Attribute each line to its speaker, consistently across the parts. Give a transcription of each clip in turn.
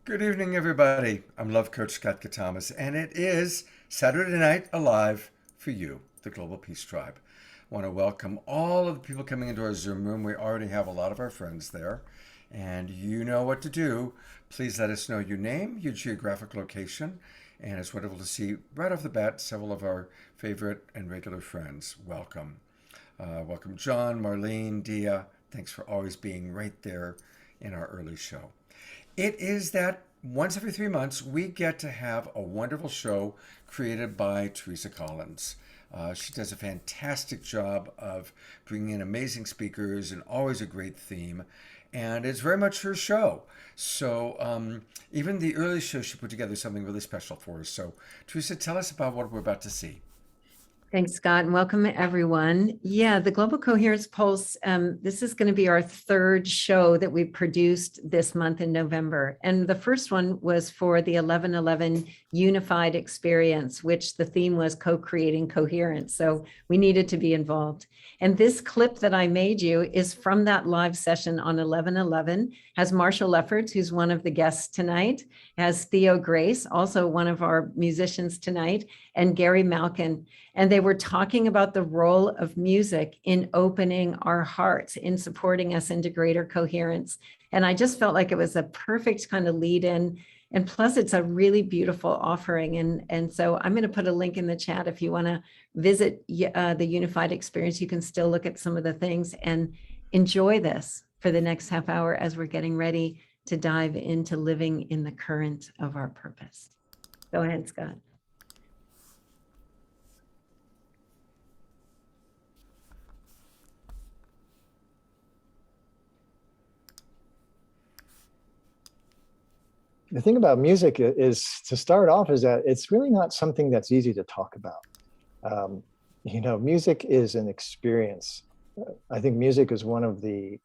Speaker 1: Good evening, everybody. I'm Love Coach Scott Katamas, and it is Saturday Night Alive for you, the Global Peace Tribe. I want to welcome all of the people coming into our Zoom room. We already have a lot of our friends there, and you know what to do. Please let us know your name, your geographic location, and it's wonderful to see right off the bat several of our favorite and regular friends. Welcome. Welcome, John, Marlene, Dia. Thanks for always being right there in our early show. It is that once every 3 months, we get to have a wonderful show created by Teresa Collins. She does a fantastic job of bringing in amazing speakers and always a great theme. And it's very much her show. So even the early show, she put together something really special for us. So Teresa, tell us about what we're about to see.
Speaker 2: Thanks, Scott, and welcome everyone. Yeah, the Global Coherence Pulse, this is going to be our third show that we produced this month in November. And the first one was for the 1111 Unified Experience, which the theme was co-creating coherence. So we needed to be involved. And this clip that I made you is from that live session on 1111, has Marshall Lefferts, who's one of the guests tonight, has Theo Grace, also one of our musicians tonight, and Gary Malkin. And they were talking about the role of music in opening our hearts, in supporting us into greater coherence. And I just felt like it was a perfect kind of lead in. And plus, it's a really beautiful offering. And so I'm going to put a link in the chat if you want to visit the Unified Experience. You can still look at some of the things and enjoy this for the next half hour as we're getting ready to dive into living in the current of our purpose. Go ahead, Scott.
Speaker 3: The thing about music is, to start off, is that it's really not something that's easy to talk about. Music is an experience. I think music is one of the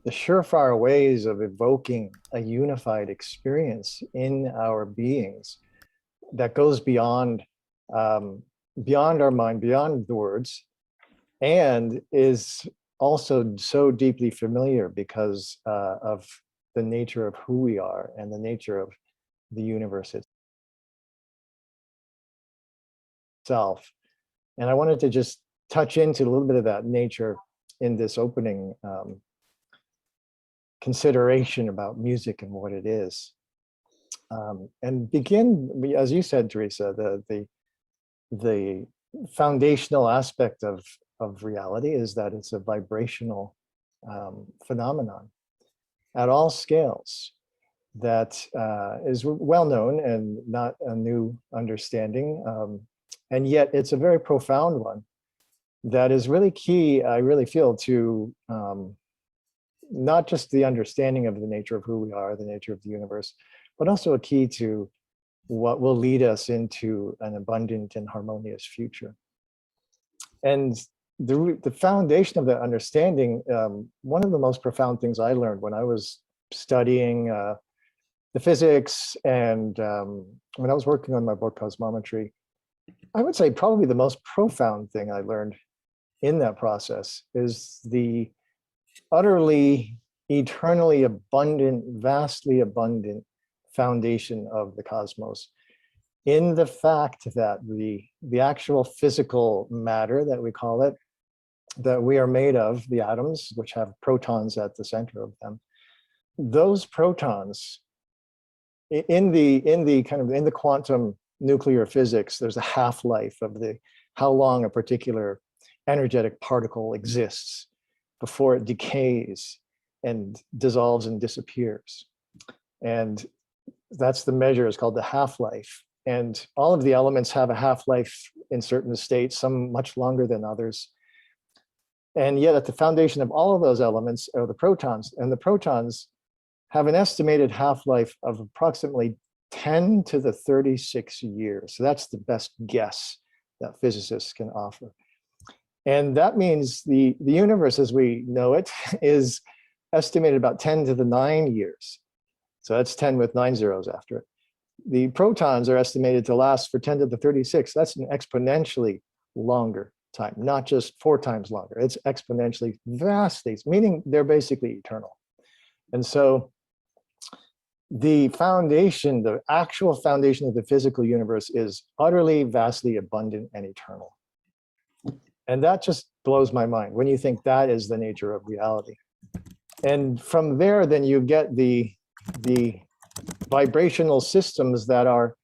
Speaker 3: surefire ways of evoking a unified experience in our beings that goes beyond our mind, beyond the words, and is also so deeply familiar because of the nature of who we are and the nature of the universe itself. And I wanted to just touch into a little bit of that nature in this opening consideration about music and what it is. And begin, as you said, Teresa, the foundational aspect of reality is that it's a vibrational phenomenon at all scales that is well known and not a new understanding. And yet it's a very profound one that is really key, I really feel, to not just the understanding of the nature of who we are, the nature of the universe, but also a key to what will lead us into an abundant and harmonious future. And the foundation of that understanding, one of the most profound things I learned when I was studying the physics and when I was working on my book Cosmometry, I would say probably the most profound thing I learned in that process is the utterly, eternally abundant, vastly abundant foundation of the cosmos, in the fact that the actual physical matter that we call it, that we are made of, the atoms, which have protons at the center of them, those protons in the quantum nuclear physics, there's a half-life of how long a particular energetic particle exists before it decays and dissolves and disappears. And that's the measure, is called the half-life. And all of the elements have a half-life in certain states, some much longer than others. And yet at the foundation of all of those elements are the protons, and the protons have an estimated half-life of approximately 10 to the 36 years. So that's the best guess that physicists can offer. And that means the universe as we know it is estimated about 10 to the 9 years. So that's 10 with 9 zeros after it. The protons are estimated to last for 10 to the 36. That's an exponentially longer time, not just 4 times longer. It's exponentially vastly, meaning they're basically eternal. And so the foundation, the actual foundation of the physical universe is utterly, vastly abundant and eternal. And that just blows my mind when you think that is the nature of reality. And from there, then you get the vibrational systems that are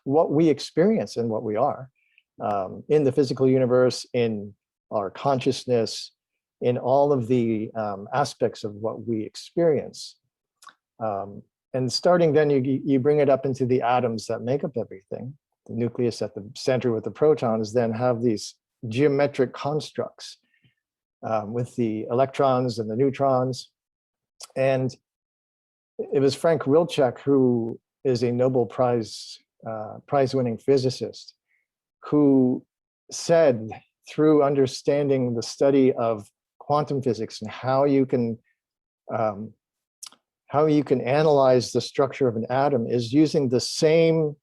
Speaker 3: what we experience and what we are in the physical universe, in our consciousness, in all of the aspects of what we experience. And starting then, you bring it up into the atoms that make up everything. The nucleus at the center with the protons then have these geometric constructs with the electrons and the neutrons. And it was Frank Wilczek, who is a Nobel prize-winning physicist, who said, through understanding the study of quantum physics and how you can analyze the structure of an atom, is using the same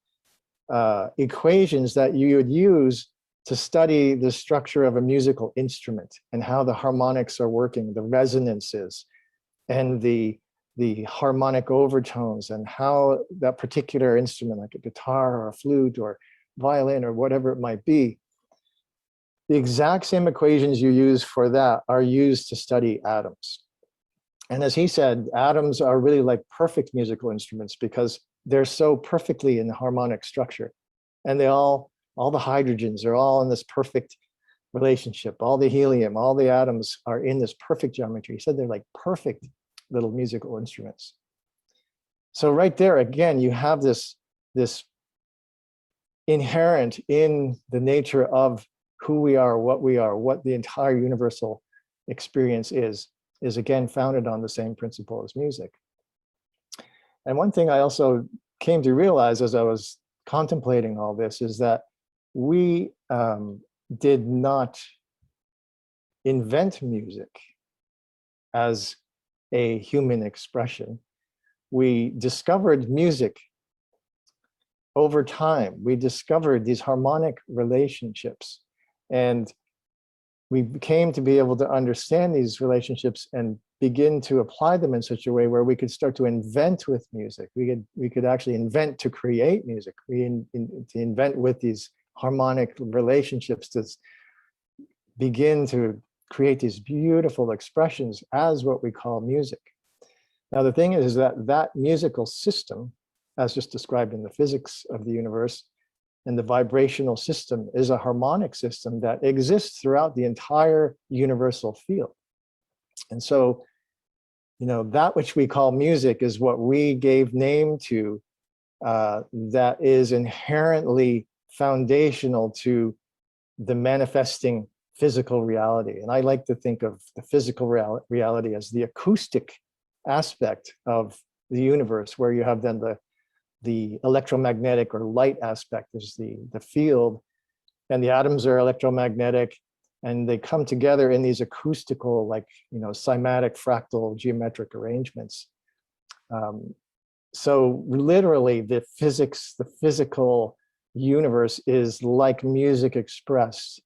Speaker 3: equations that you would use to study the structure of a musical instrument and how the harmonics are working, the resonances and the harmonic overtones, and how that particular instrument, like a guitar or a flute or violin or whatever it might be, the exact same equations you use for that are used to study atoms. And as he said, atoms are really like perfect musical instruments because they're so perfectly in the harmonic structure. And all the hydrogens are all in this perfect relationship. All the helium, all the atoms are in this perfect geometry. He said they're like perfect little musical instruments. So right there, again, you have this inherent in the nature of who we are, what the entire universal experience is again founded on the same principle as music. And one thing I also came to realize as I was contemplating all this is that we did not invent music as a human expression. We discovered music over time. We discovered these harmonic relationships, and we came to be able to understand these relationships and begin to apply them in such a way where we could start to invent with music. We could actually invent to create music. To invent with these harmonic relationships, to begin to create these beautiful expressions as what we call music. Now, the thing is that that musical system, as just described in the physics of the universe, and the vibrational system is a harmonic system that exists throughout the entire universal field. And so, that which we call music is what we gave name to, that is inherently foundational to the manifesting physical reality. And I like to think of the physical reality as the acoustic aspect of the universe, where you have then the electromagnetic or light aspect is the field, and the atoms are electromagnetic, and they come together in these acoustical, like, cymatic fractal geometric arrangements. So literally the physical universe is like music expressed.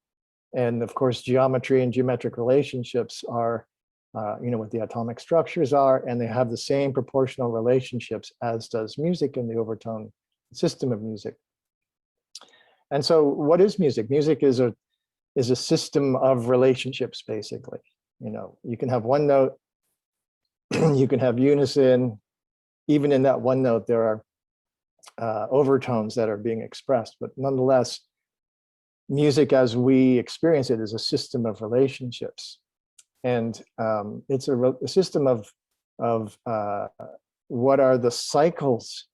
Speaker 3: And of course, geometry and geometric relationships are, what the atomic structures are, and they have the same proportional relationships as does music in the overtone system of music. And so what is music? Music is a system of relationships, basically. You can have one note, you can have unison. Even in that one note, there are overtones that are being expressed, but nonetheless, music as we experience it is a system of relationships. And it's a system of what are the cycles,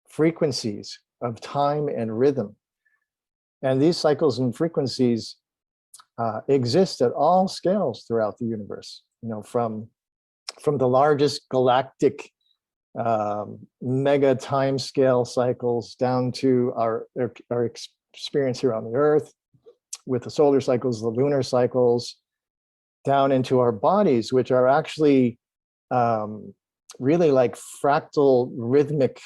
Speaker 3: frequencies of time and rhythm. And these cycles and frequencies exist at all scales throughout the universe, from the largest galactic mega time scale cycles down to our experience here on the Earth with the solar cycles, the lunar cycles, down into our bodies, which are actually really like fractal rhythmic.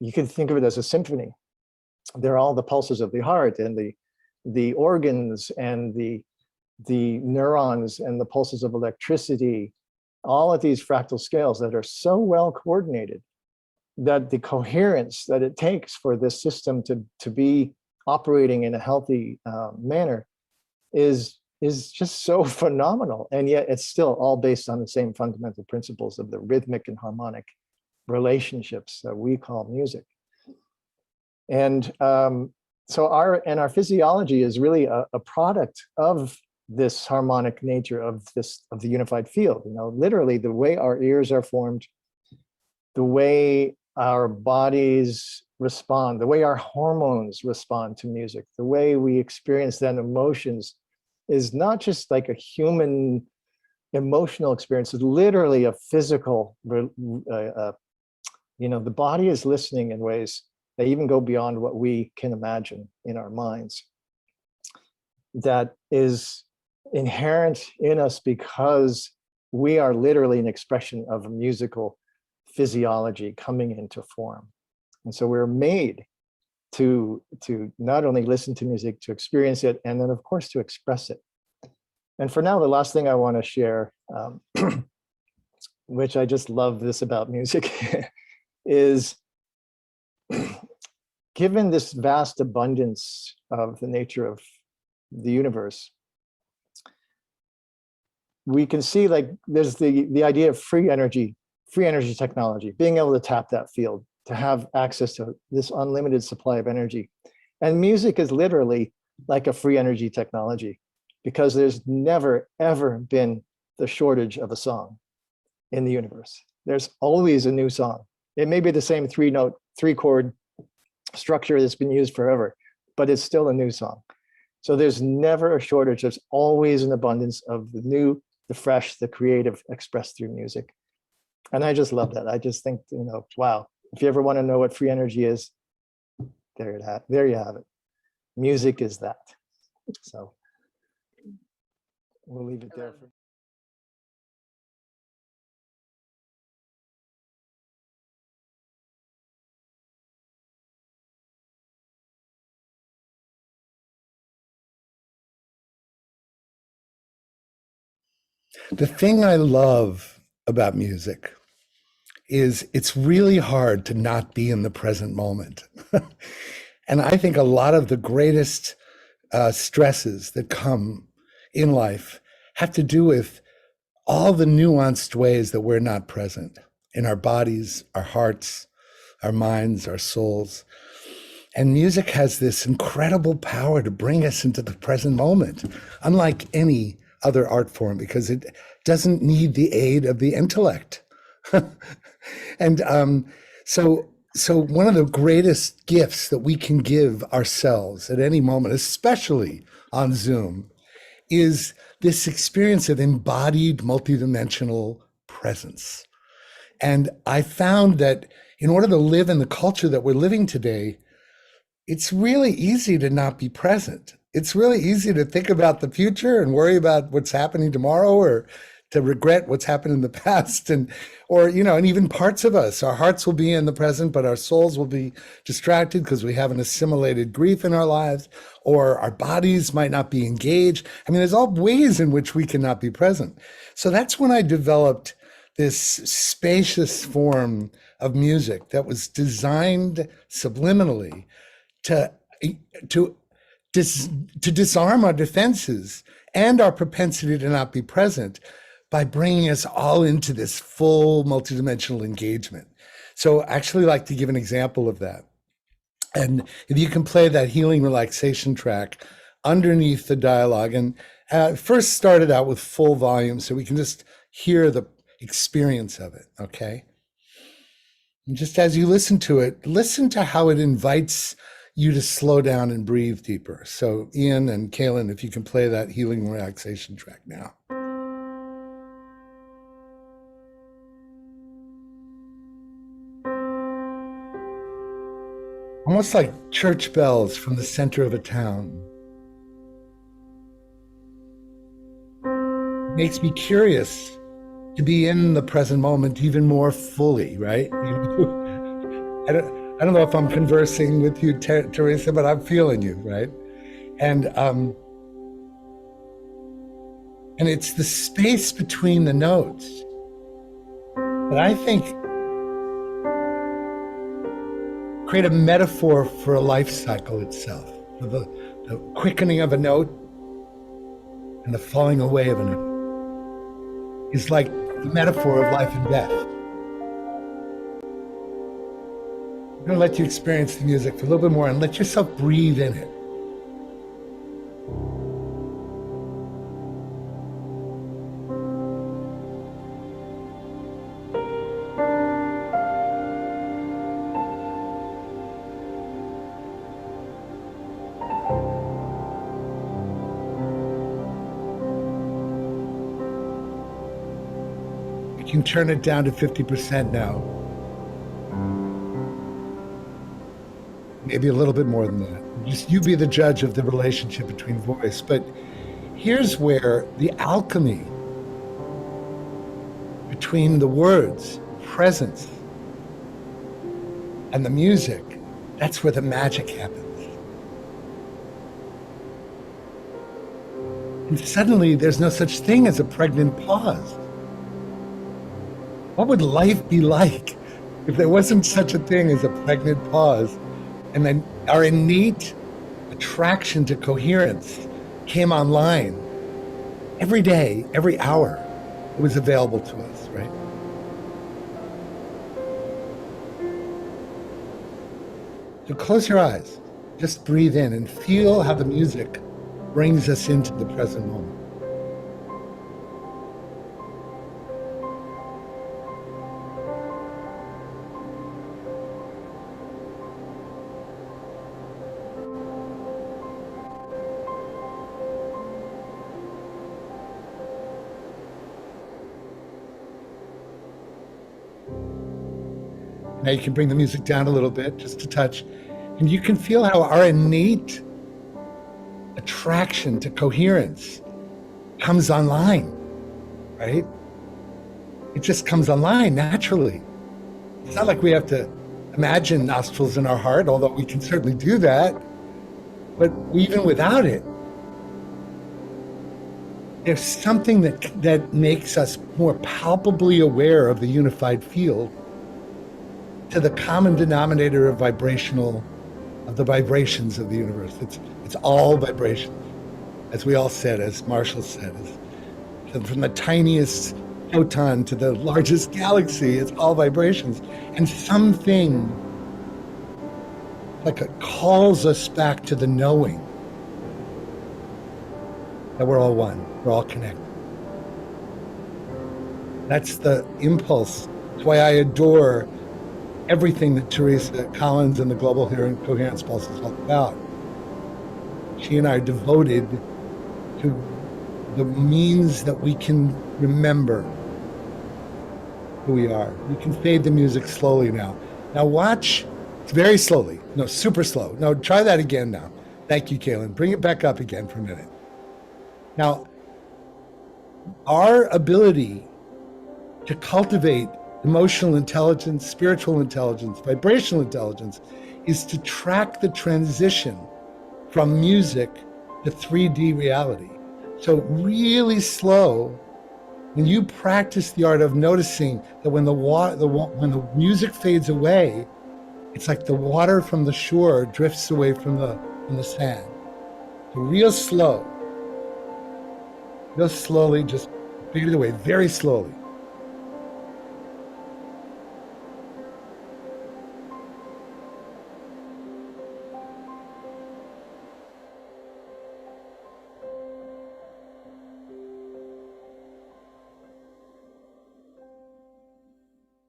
Speaker 3: You can think of it as a symphony. They're all the pulses of the heart, and the organs, and the neurons, and the pulses of electricity, all of these fractal scales that are so well coordinated that the coherence that it takes for this system to be operating in a healthy manner is just so phenomenal. And yet it's still all based on the same fundamental principles of the rhythmic and harmonic relationships that we call music. And so our physiology is really a product of this harmonic nature of the unified field. You know, literally the way our ears are formed, the way our bodies respond, the way our hormones respond to music, the way we experience then emotions is not just like a human emotional experience, it's literally a physical, you know, the body is listening in ways that even go beyond what we can imagine in our minds. That is inherent in us because we are literally an expression of a musical physiology coming into form. And so we're made to not only listen to music, to experience it, and then of course to express it. And for now, the last thing I want to share, which I just love this about music, is given this vast abundance of the nature of the universe, we can see like there's the idea of free energy technology, being able to tap that field, to have access to this unlimited supply of energy. And music is literally like a free energy technology, because there's never, ever been the shortage of a song in the universe. There's always a new song. It may be the same 3-note, 3-chord structure that's been used forever, but it's still a new song. So there's never a shortage. There's always an abundance of the new, the fresh, the creative expressed through music. And I just love that. I just think, you know, wow, if you ever want to know what free energy is, there you have it. Music is that. So we'll leave it there.
Speaker 4: The thing I love about music is it's really hard to not be in the present moment. And I think a lot of the greatest stresses that come in life have to do with all the nuanced ways that we're not present in our bodies, our hearts, our minds, our souls. And music has this incredible power to bring us into the present moment, unlike any other art form, because it doesn't need the aid of the intellect. And so one of the greatest gifts that we can give ourselves at any moment, especially on Zoom, is this experience of embodied multidimensional presence. And I found that in order to live in the culture that we're living today, it's really easy to not be present. It's really easy to think about the future and worry about what's happening tomorrow, or to regret what's happened in the past, and even parts of us, our hearts will be in the present, but our souls will be distracted because we have an assimilated grief in our lives, or our bodies might not be engaged. I mean, there's all ways in which we cannot be present. So that's when I developed this spacious form of music that was designed subliminally to disarm our defenses and our propensity to not be present, by bringing us all into this full multidimensional engagement. So I actually like to give an example of that. And if you can play that healing relaxation track underneath the dialogue, and first start it out with full volume so we can just hear the experience of it, okay? And just as you listen to it, listen to how it invites you to slow down and breathe deeper. So Ian and Kaylin, if you can play that healing relaxation track now. Almost like church bells from the center of a town. It makes me curious to be in the present moment even more fully, right? I don't know if I'm conversing with you, Teresa, but I'm feeling you, right? And it's the space between the notes But I think create a metaphor for a life cycle itself, for the quickening of a note and the falling away of a note is like the metaphor of life and death. I'm going to let you experience the music for a little bit more and let yourself breathe in it. You can turn it down to 50% now. Maybe a little bit more than that. Just you be the judge of the relationship between voice. But here's where the alchemy between the words, presence, and the music, that's where the magic happens. And suddenly there's no such thing as a pregnant pause. What would life be like if there wasn't such a thing as a pregnant pause? And then our innate attraction to coherence came online every day, every hour. It was available to us, right? So close your eyes, just breathe in and feel how the music brings us into the present moment. Now you can bring the music down a little bit, just a touch, and you can feel how our innate attraction to coherence comes online, right? It just comes online naturally. It's not like we have to imagine nostrils in our heart, although we can certainly do that. But even without it, there's something that makes us more palpably aware of the unified field to the common denominator of the vibrations of the universe. It's all vibrations, as we all said, as Marshall said, from the tiniest photon to the largest galaxy, it's all vibrations. And something like it calls us back to the knowing that we're all one, we're all connected. That's the impulse. That's why I adore everything that Teresa Collins and the Global Coherence Pulse is all about. She and I are devoted to the means that we can remember who we are. We can fade the music slowly now. Now watch, very slowly. No, super slow. No, try that again now. Thank you, Kaylin. Bring it back up again for a minute. Now, our ability to cultivate emotional intelligence, spiritual intelligence, vibrational intelligence is to track the transition from music to 3D reality. So really slow, when you practice the art of noticing that when the music fades away, it's like the water from the shore drifts away from the sand. So real slowly, just fade it away, very slowly.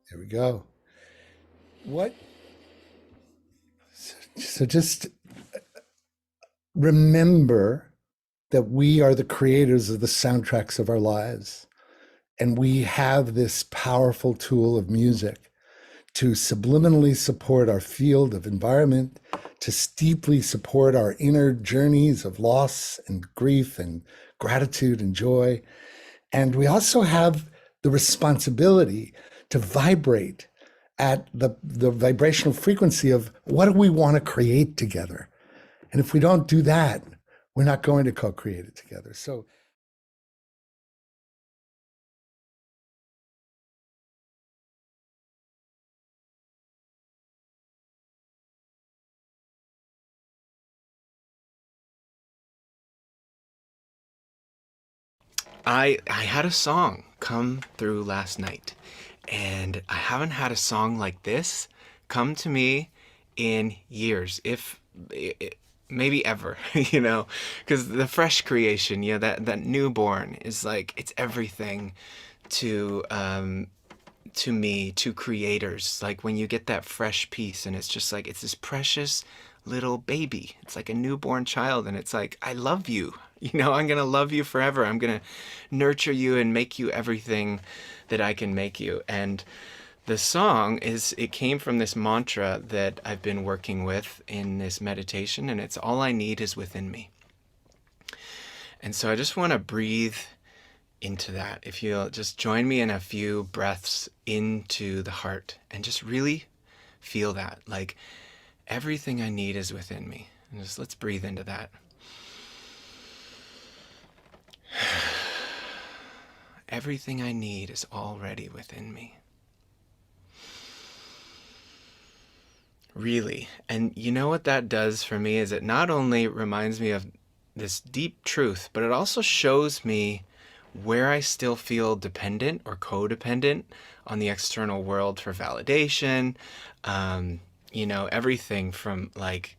Speaker 4: There we go. So just remember that we are the creators of the soundtracks of our lives. And we have this powerful tool of music to subliminally support our field of environment, to steeply support our inner journeys of loss and grief and gratitude and joy. And we also have the responsibility to vibrate at the vibrational frequency of what do we want to create together. And if we don't do that, we're not going to co-create it together. So
Speaker 5: I had a song come through last night, and I haven't had a song like this come to me in years, if maybe ever, because the fresh creation, that newborn is like, it's everything to me, to creators. Like when you get that fresh piece and it's just like, it's this precious little baby. It's like a newborn child, and it's like, I love you. I'm going to love you forever. I'm going to nurture you and make you everything that I can make you. And the song it came from this mantra that I've been working with in this meditation, and it's all I need is within me. And so I just want to breathe into that. If you'll just join me in a few breaths into the heart and just really feel that, like everything I need is within me. And just let's breathe into that. Everything I need is already within me. Really. And you know what that does for me is it not only reminds me of this deep truth, but it also shows me where I still feel dependent or codependent on the external world for validation. Everything from like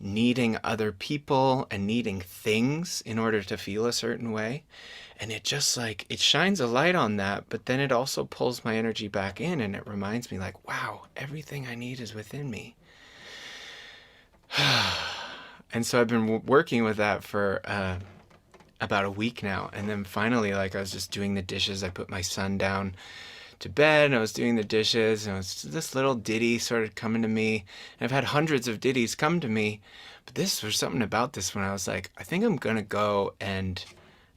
Speaker 5: needing other people and needing things in order to feel a certain way. And it just like, it shines a light on that, but then it also pulls my energy back in, and it reminds me like, wow, everything I need is within me. And so I've been working with that for about a week now. And then finally, like I was just doing the dishes. I put my son down to bed and I was doing the dishes, and it was this little ditty started coming to me. And I've had hundreds of ditties come to me, but this was something about this when I was like, I think I'm going to go and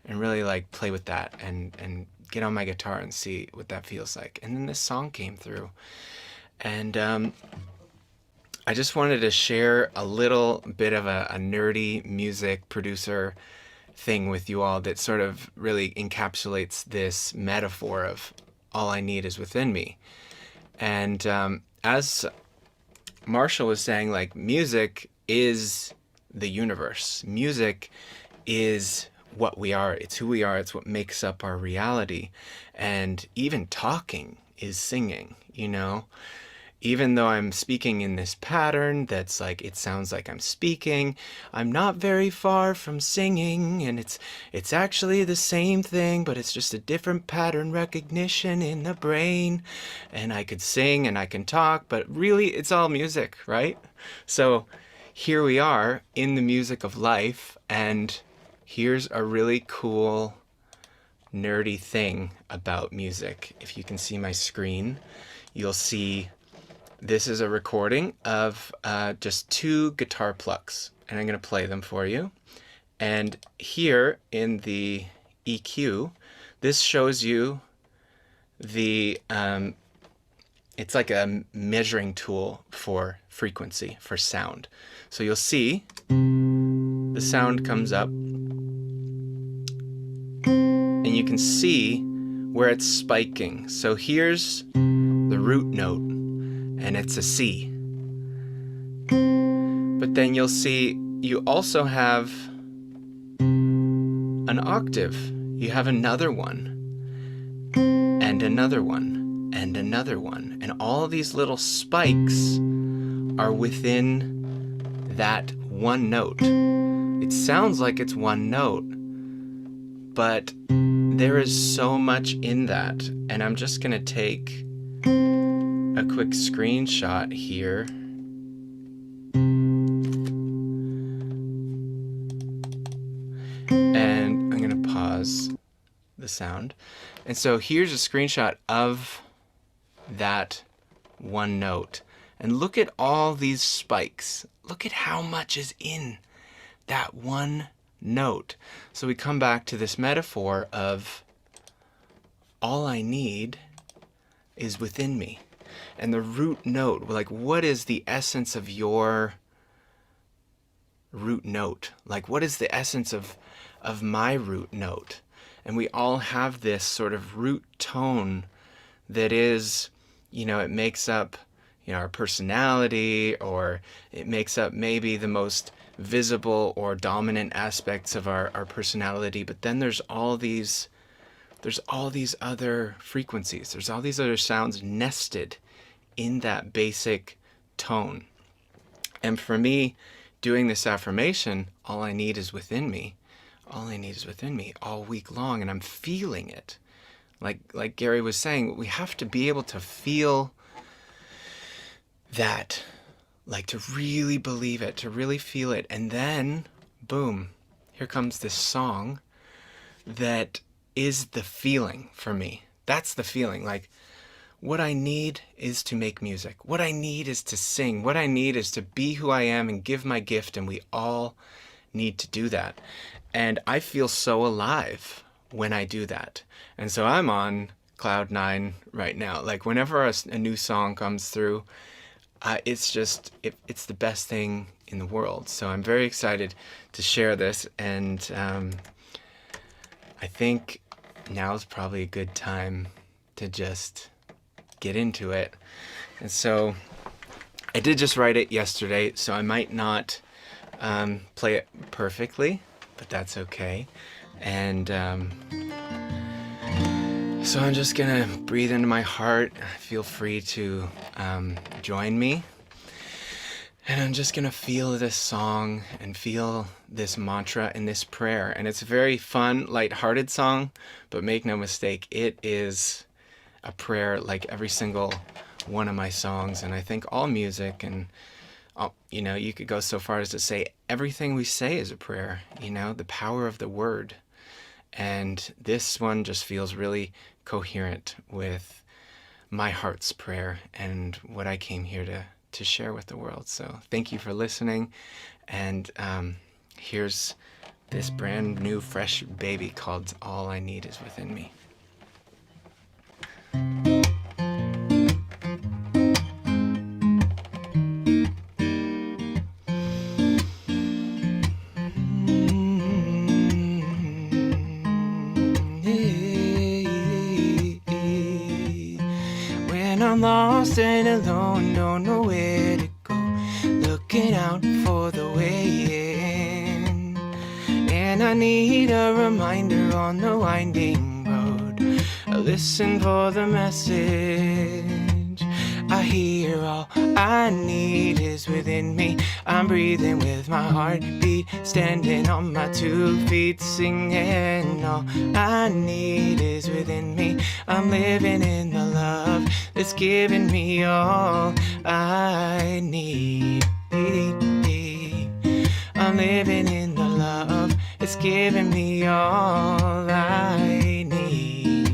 Speaker 5: really like play with that and get on my guitar and see what that feels like. And then this song came through, and I just wanted to share a little bit of a nerdy music producer thing with you all that sort of really encapsulates this metaphor of all I need is within me. And as Marshall was saying, like, music is the universe. Music is what we are. It's who we are. It's what makes up our reality. And even talking is singing, Even though I'm speaking in this pattern that's like, it sounds like I'm speaking, I'm not very far from singing, and it's actually the same thing, but it's just a different pattern recognition in the brain. And I could sing and I can talk, but really it's all music, right? So here we are in the music of life, and here's a really cool nerdy thing about music. If you can see my screen, you'll see this is a recording of just 2 guitar plucks, and I'm going to play them for you. And here in the EQ, this shows you the, it's like a measuring tool for frequency, for sound. So you'll see the sound comes up, and you can see where it's spiking. So here's the root note, and it's a C. But then you'll see you also have an octave. You have another one, and another one, and another one. And all of these little spikes are within that one note. It sounds like it's one note, but there is so much in that. And I'm just going to take a quick screenshot here. And I'm going to pause the sound. And so here's a screenshot of that one note. And look at all these spikes. Look at how much is in that one note. So we come back to this metaphor of all I need is within me. And the root note, like, what is the essence of your root note? Like, what is the essence of my root note? And we all have this sort of root tone that is, it makes up our personality, or it makes up maybe the most visible or dominant aspects of our personality. But then there's all these other frequencies. There's all these other sounds nested in that basic tone. And for me, doing this affirmation, all I need is within me. All I need is within me all week long, and I'm feeling it. Like Gary was saying, we have to be able to feel that, like to really believe it, to really feel it. And then, boom, here comes this song that is the feeling for me. That's the feeling. Like, what I need is to make music. What I need is to sing. What I need is to be who I am and give my gift, and we all need to do that. And I feel so alive when I do that. And so I'm on cloud 9 right now. Like, whenever a new song comes through, it's just, it's the best thing in the world. So I'm very excited to share this, and I think now's probably a good time to just get into it. And so I did just write it yesterday, so I might not play it perfectly, but that's okay. And so I'm just gonna breathe into my heart. Feel free to join me. And I'm just gonna feel this song and feel this mantra and this prayer. And it's a very fun, lighthearted song, but make no mistake, it is a prayer like every single one of my songs. And I think all music, and you could go so far as to say everything we say is a prayer, the power of the word. And this one just feels really coherent with my heart's prayer and what I came here to share with the world. So thank you for listening. And here's this brand new, fresh baby called All I Need Is Within Me. When I'm lost and alone, don't know where to go, looking out for the way in. And I need a reminder on the winding road, I listen for the message. I hear all I need is within me. I'm breathing with my heartbeat, standing on my 2 feet, singing. All I need is within me. I'm living in the love that's giving me all I need. I'm living in the love that's giving me all I need.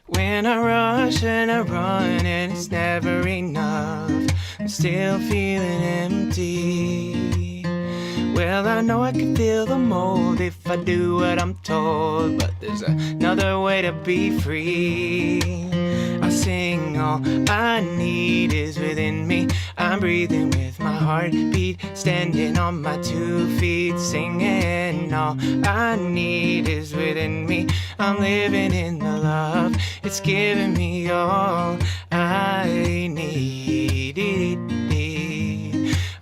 Speaker 5: When I rush and I run and it's never enough, I'm still feeling empty. Well, I know I can fill the mold if I do what I'm told, but there's another way to be free. I sing, all I need is within me. I'm breathing with my heartbeat, standing on my 2 feet, singing. All I need is within me. I'm living in the love, it's giving me all I need.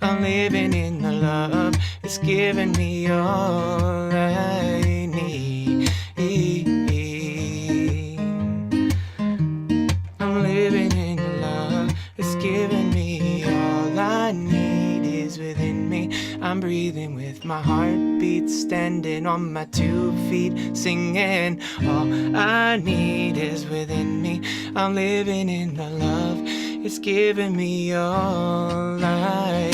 Speaker 5: I'm living in the love, it's giving me all I need. I'm living in the love, it's giving me all I need is within me. I'm breathing with my heartbeat, standing on my 2 feet, singing. All I need is within me. I'm living in the love, it's giving me all I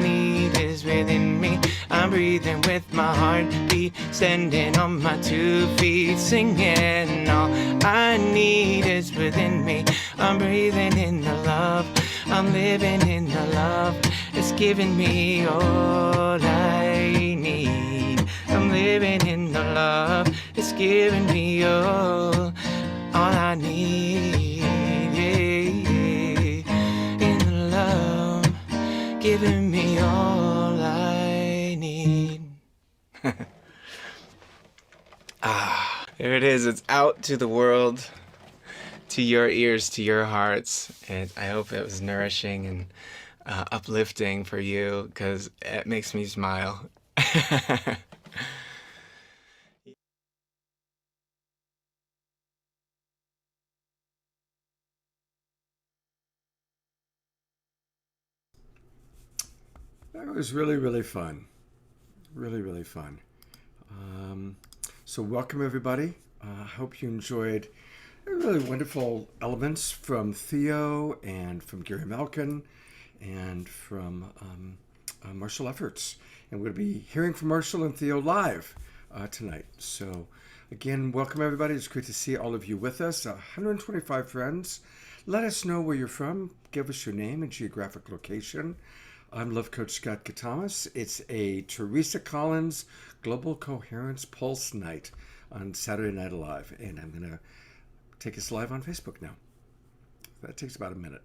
Speaker 5: need is within me. I'm breathing with my heartbeat, standing on my 2 feet, singing. All I need is within me. I'm breathing in the love, I'm living in the love, it's giving me all I need. I'm living in the love, it's giving me all I need. In the love, giving me all I need. There it is. It's out to the world, to your ears, to your hearts. And I hope it was nourishing and uplifting for you, because it makes me smile.
Speaker 1: That was really, really fun. Really, really fun. So welcome everybody. Hope you enjoyed really wonderful elements from Theo and from Gary Malkin and from Marshall Lefferts. And we're going to be hearing from Marshall and Theo live tonight. So again, welcome everybody. It's great to see all of you with us. 125 friends. Let us know where you're from. Give us your name and geographic location. I'm Love Coach Scott Katamas. It's a Teresa Collins Global Coherence Pulse night on Saturday Night Alive. And I'm going to take us live on Facebook now. That takes about a minute.